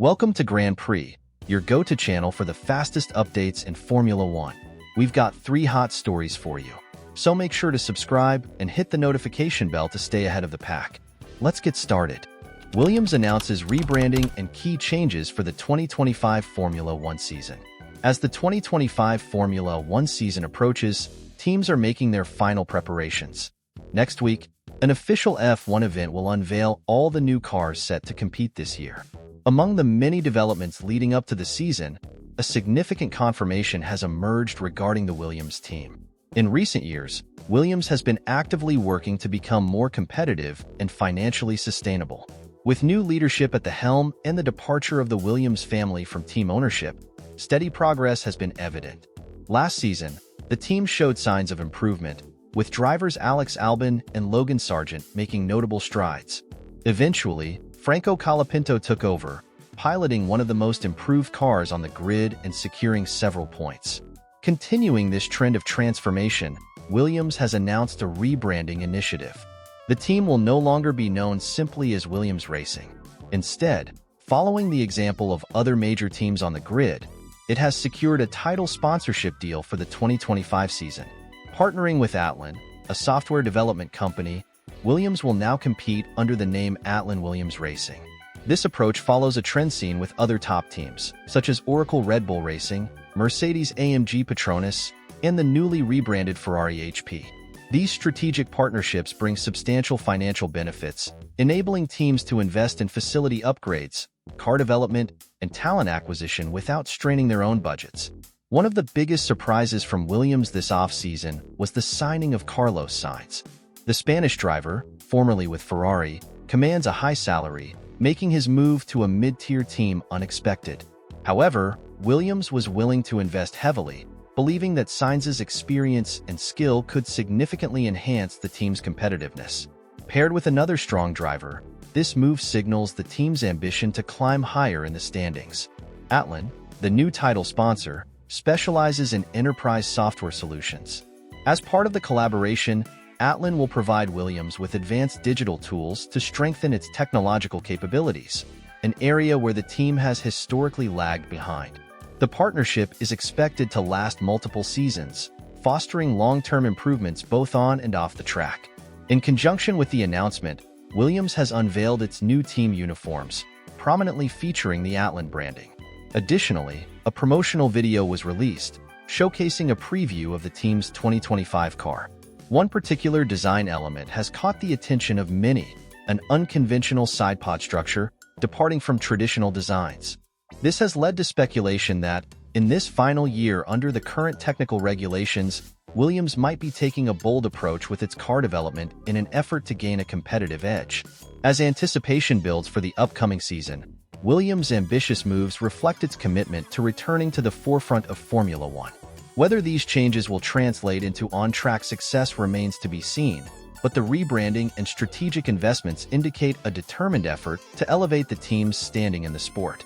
Welcome to Grand Prix, your go-to channel for the fastest updates in Formula One. We've got 3 hot stories for you, so make sure to subscribe and hit the notification bell to stay ahead of the pack. Let's get started. Williams announces rebranding and key changes for the 2025 Formula One season. As the 2025 Formula One season approaches, teams are making their final preparations. Next week, an official F1 event will unveil all the new cars set to compete this year. Among the many developments leading up to the season, a significant confirmation has emerged regarding the Williams team. In recent years, Williams has been actively working to become more competitive and financially sustainable. With new leadership at the helm and the departure of the Williams family from team ownership, steady progress has been evident. Last season, the team showed signs of improvement, with drivers Alex Albon and Logan Sargent making notable strides. Eventually, Franco Colapinto took over, piloting one of the most improved cars on the grid and securing several points. Continuing this trend of transformation, Williams has announced a rebranding initiative. The team will no longer be known simply as Williams Racing. Instead, following the example of other major teams on the grid, it has secured a title sponsorship deal for the 2025 season. Partnering with Atlan, a software development company, Williams will now compete under the name Atlan Williams Racing. This approach follows a trend seen with other top teams, such as Oracle Red Bull Racing, Mercedes-AMG Petronas, and the newly rebranded Ferrari HP. These strategic partnerships bring substantial financial benefits, enabling teams to invest in facility upgrades, car development, and talent acquisition without straining their own budgets. One of the biggest surprises from Williams this off-season was the signing of Carlos Sainz. The Spanish driver, formerly with Ferrari, commands a high salary, making his move to a mid-tier team unexpected. However, Williams was willing to invest heavily, believing that Sainz's experience and skill could significantly enhance the team's competitiveness. Paired with another strong driver, this move signals the team's ambition to climb higher in the standings. Atlan, the new title sponsor, specializes in enterprise software solutions. As part of the collaboration, Atlan will provide Williams with advanced digital tools to strengthen its technological capabilities, an area where the team has historically lagged behind. The partnership is expected to last multiple seasons, fostering long-term improvements both on and off the track. In conjunction with the announcement, Williams has unveiled its new team uniforms, prominently featuring the Atlan branding. Additionally, a promotional video was released, showcasing a preview of the team's 2025 car. One particular design element has caught the attention of many, an unconventional side pod structure, departing from traditional designs. This has led to speculation that, in this final year under the current technical regulations, Williams might be taking a bold approach with its car development in an effort to gain a competitive edge. As anticipation builds for the upcoming season, Williams' ambitious moves reflect its commitment to returning to the forefront of Formula One. Whether these changes will translate into on-track success remains to be seen, but the rebranding and strategic investments indicate a determined effort to elevate the team's standing in the sport.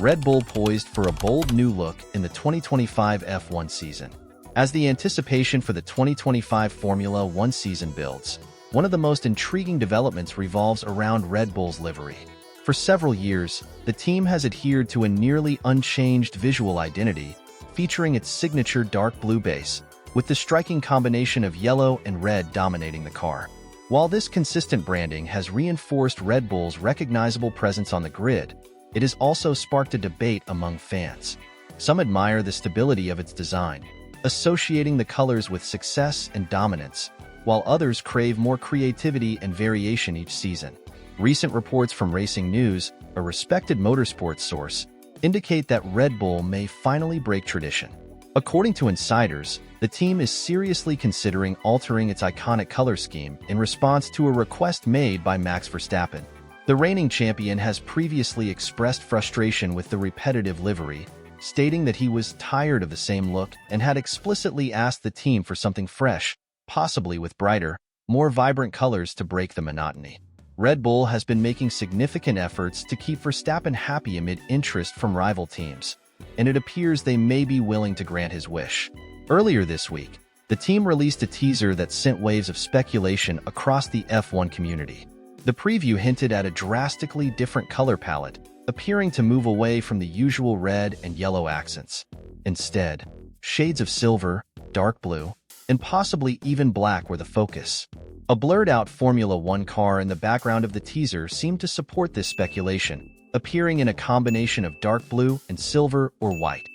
Red Bull poised for a bold new look in the 2025 F1 season. As the anticipation for the 2025 Formula One season builds, one of the most intriguing developments revolves around Red Bull's livery. For several years, the team has adhered to a nearly unchanged visual identity, featuring its signature dark blue base, with the striking combination of yellow and red dominating the car. While this consistent branding has reinforced Red Bull's recognizable presence on the grid, it has also sparked a debate among fans. Some admire the stability of its design, associating the colors with success and dominance, while others crave more creativity and variation each season. Recent reports from Racing News, a respected motorsports source, indicate that Red Bull may finally break tradition. According to insiders, the team is seriously considering altering its iconic color scheme in response to a request made by Max Verstappen. The reigning champion has previously expressed frustration with the repetitive livery, stating that he was tired of the same look and had explicitly asked the team for something fresh, possibly with brighter, more vibrant colors to break the monotony. Red Bull has been making significant efforts to keep Verstappen happy amid interest from rival teams, and it appears they may be willing to grant his wish. Earlier this week, the team released a teaser that sent waves of speculation across the F1 community. The preview hinted at a drastically different color palette, appearing to move away from the usual red and yellow accents. Instead, shades of silver, dark blue, and possibly even black were the focus. A blurred-out Formula One car in the background of the teaser seemed to support this speculation, appearing in a combination of dark blue and silver or white,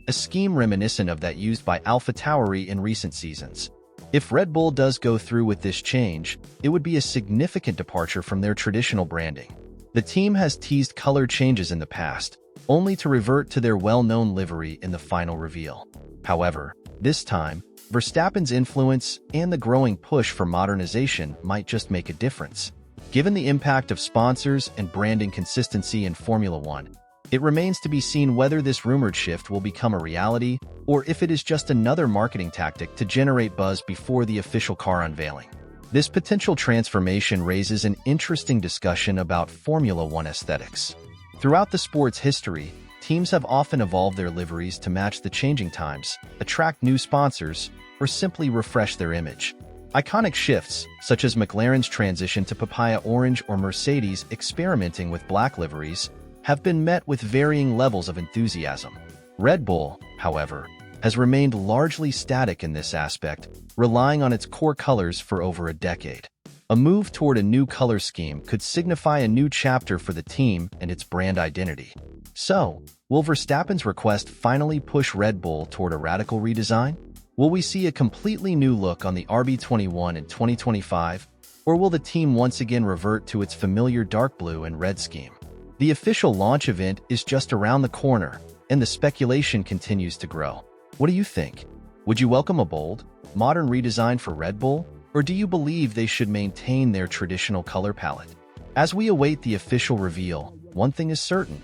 a scheme reminiscent of that used by AlphaTauri in recent seasons. If Red Bull does go through with this change, it would be a significant departure from their traditional branding. The team has teased color changes in the past, only to revert to their well-known livery in the final reveal. However, this time, Verstappen's influence and the growing push for modernization might just make a difference. Given the impact of sponsors and branding consistency in Formula One, it remains to be seen whether this rumored shift will become a reality or if it is just another marketing tactic to generate buzz before the official car unveiling. This potential transformation raises an interesting discussion about Formula One aesthetics. Throughout the sport's history, teams have often evolved their liveries to match the changing times, attract new sponsors, or simply refresh their image. Iconic shifts, such as McLaren's transition to papaya orange or Mercedes experimenting with black liveries, have been met with varying levels of enthusiasm. Red Bull, however, has remained largely static in this aspect, relying on its core colors for over a decade. A move toward a new color scheme could signify a new chapter for the team and its brand identity. So, will Verstappen's request finally push Red Bull toward a radical redesign? Will we see a completely new look on the RB21 in 2025, or will the team once again revert to its familiar dark blue and red scheme? The official launch event is just around the corner, and the speculation continues to grow. What do you think? Would you welcome a bold, modern redesign for Red Bull, or do you believe they should maintain their traditional color palette? As we await the official reveal, one thing is certain.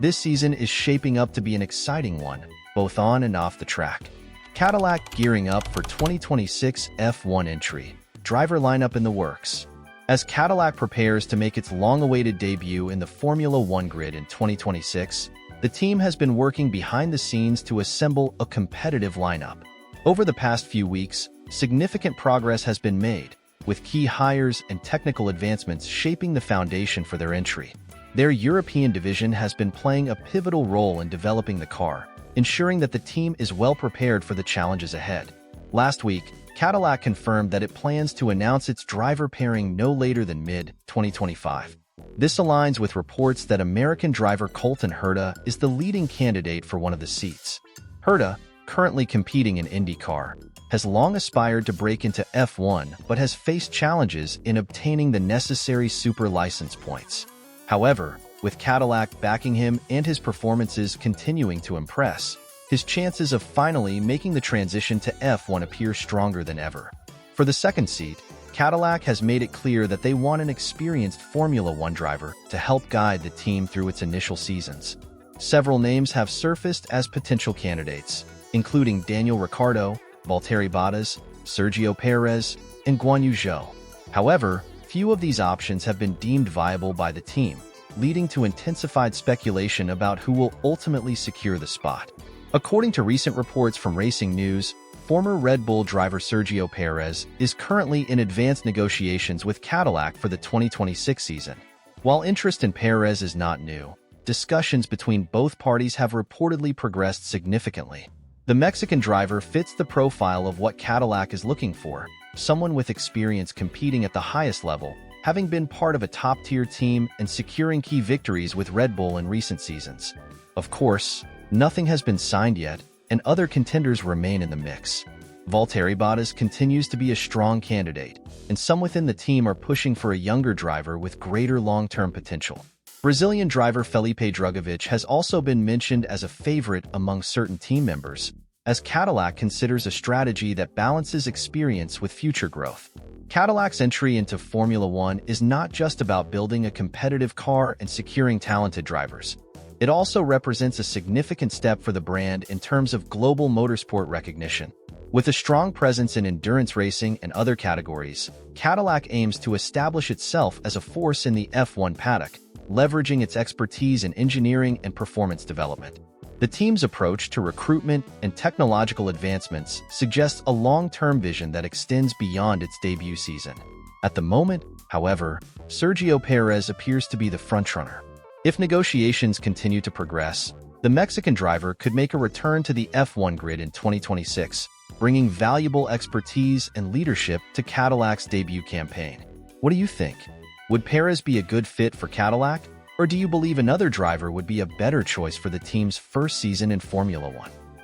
This season is shaping up to be an exciting one, both on and off the track. Cadillac gearing up for 2026 F1 entry, driver lineup in the works. As Cadillac prepares to make its long-awaited debut in the Formula One grid in 2026, the team has been working behind the scenes to assemble a competitive lineup. Over the past few weeks, significant progress has been made, with key hires and technical advancements shaping the foundation for their entry. Their European division has been playing a pivotal role in developing the car, ensuring that the team is well prepared for the challenges ahead. Last week, Cadillac confirmed that it plans to announce its driver pairing no later than mid-2025. This aligns with reports that American driver Colton Herta is the leading candidate for one of the seats. Herta, currently competing in IndyCar, has long aspired to break into F1 but has faced challenges in obtaining the necessary super license points. However, with Cadillac backing him and his performances continuing to impress, his chances of finally making the transition to F1 appear stronger than ever. For the second seat, Cadillac has made it clear that they want an experienced Formula One driver to help guide the team through its initial seasons. Several names have surfaced as potential candidates, including Daniel Ricciardo, Valtteri Bottas, Sergio Perez, and Guan Yu Zhou. However, few of these options have been deemed viable by the team, leading to intensified speculation about who will ultimately secure the spot. According to recent reports from Racing News, former Red Bull driver Sergio Perez is currently in advanced negotiations with Cadillac for the 2026 season. While interest in Perez is not new, discussions between both parties have reportedly progressed significantly. The Mexican driver fits the profile of what Cadillac is looking for, someone with experience competing at the highest level, having been part of a top-tier team and securing key victories with Red Bull in recent seasons. Of course, nothing has been signed yet, and other contenders remain in the mix. Valtteri Bottas continues to be a strong candidate, and some within the team are pushing for a younger driver with greater long-term potential. Brazilian driver Felipe Drugovich has also been mentioned as a favorite among certain team members, as Cadillac considers a strategy that balances experience with future growth. Cadillac's entry into Formula One is not just about building a competitive car and securing talented drivers. It also represents a significant step for the brand in terms of global motorsport recognition. With a strong presence in endurance racing and other categories, Cadillac aims to establish itself as a force in the F1 paddock, leveraging its expertise in engineering and performance development. The team's approach to recruitment and technological advancements suggests a long-term vision that extends beyond its debut season. At the moment, however, Sergio Perez appears to be the frontrunner. If negotiations continue to progress, the Mexican driver could make a return to the F1 grid in 2026, bringing valuable expertise and leadership to Cadillac's debut campaign. What do you think? Would Perez be a good fit for Cadillac, or do you believe another driver would be a better choice for the team's first season in Formula One?